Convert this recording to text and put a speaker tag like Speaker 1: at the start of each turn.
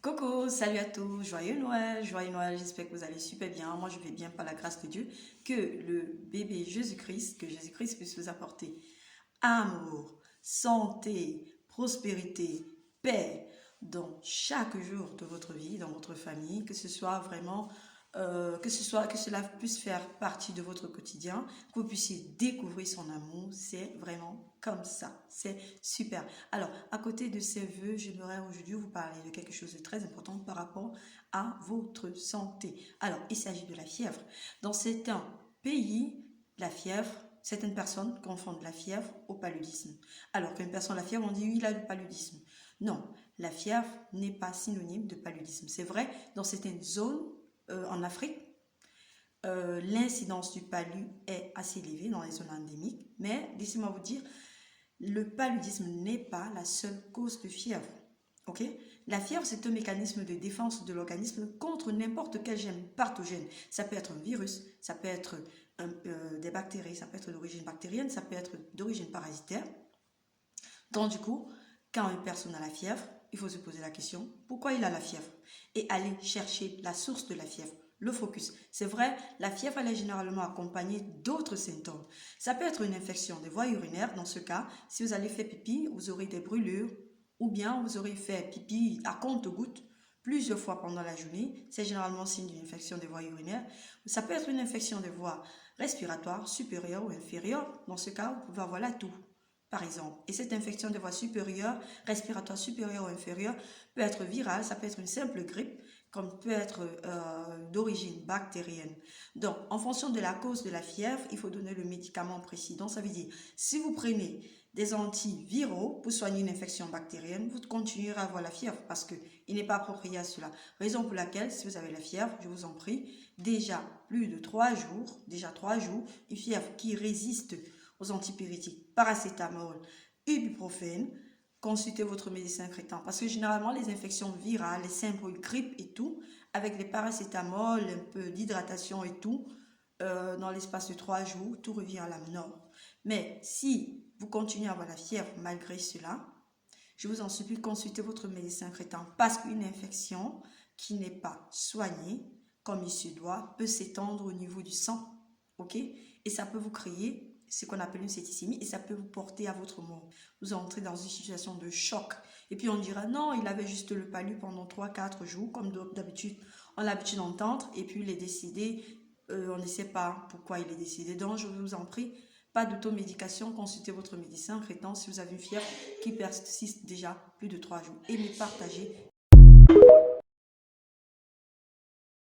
Speaker 1: Coucou, salut à tous, joyeux Noël, j'espère que vous allez super bien. Moi je vais bien par la grâce de Dieu. Que le bébé Jésus-Christ, que Jésus-Christ puisse vous apporter amour, santé, prospérité, paix dans chaque jour de votre vie, dans votre famille, que ce soit vraiment, que cela puisse faire partie de votre quotidien, que vous puissiez découvrir son amour, c'est vraiment comme ça, c'est super. Alors, à côté de ces vœux, j'aimerais aujourd'hui vous parler de quelque chose de très important par rapport à votre santé. Alors, il s'agit de la fièvre. Dans certains pays, la fièvre, certaines personnes confondent la fièvre au paludisme. Alors qu'une personne a la fièvre, on dit oui, il a le paludisme. Non, la fièvre n'est pas synonyme de paludisme. C'est vrai, dans certaines zones en Afrique, l'incidence du palu est assez élevée dans les zones endémiques, mais laissez-moi vous dire, le paludisme n'est pas la seule cause de fièvre. Ok? La fièvre, c'est un mécanisme de défense de l'organisme contre n'importe quel gène pathogène. Ça peut être un virus, ça peut être des bactéries, ça peut être d'origine bactérienne, ça peut être d'origine parasitaire. Donc du coup, quand une personne a la fièvre, il faut se poser la question, pourquoi il a la fièvre? Et aller chercher la source de la fièvre. Le focus. C'est vrai, la fièvre, elle est généralement accompagnée d'autres symptômes. Ça peut être une infection des voies urinaires. Dans ce cas, si vous allez faire pipi, vous aurez des brûlures ou bien vous aurez fait pipi à compte-gouttes plusieurs fois pendant la journée. C'est généralement signe d'une infection des voies urinaires. Ça peut être une infection des voies respiratoires supérieures ou inférieures. Dans ce cas, vous pouvez avoir la toux, par exemple. Et cette infection des voies supérieures, respiratoires supérieures ou inférieures, peut être virale, ça peut être une simple grippe, comme peut être d'origine bactérienne. Donc, en fonction de la cause de la fièvre, il faut donner le médicament précis. Donc, ça veut dire, si vous prenez des antiviraux pour soigner une infection bactérienne, vous continuerez à avoir la fièvre parce qu'il n'est pas approprié à cela. Raison pour laquelle, si vous avez la fièvre, je vous en prie, déjà plus de 3 jours, une fièvre qui résiste aux antipyrétiques, paracétamol, ibuprofène, consultez votre médecin traitant. Parce que généralement, les infections virales, les simples grippes et tout, avec les paracétamol, un peu d'hydratation et tout, dans l'espace de 3 jours, tout revient à la norme. Mais si vous continuez à avoir la fièvre malgré cela, je vous en supplie, consultez votre médecin traitant parce qu'une infection qui n'est pas soignée comme il se doit peut s'étendre au niveau du sang, ok? Et ça peut vous créer ce qu'on appelle une septicémie et ça peut vous porter à votre mort. Vous entrez dans une situation de choc. Et puis on dira non, il avait juste le palu pendant 3-4 jours, comme d'habitude, on a l'habitude d'entendre, et puis il est décédé. On ne sait pas pourquoi il est décédé. Donc je vous en prie, pas d'automédication, consultez votre médecin traitant si vous avez une fièvre qui persiste déjà plus de 3 jours. Et partagez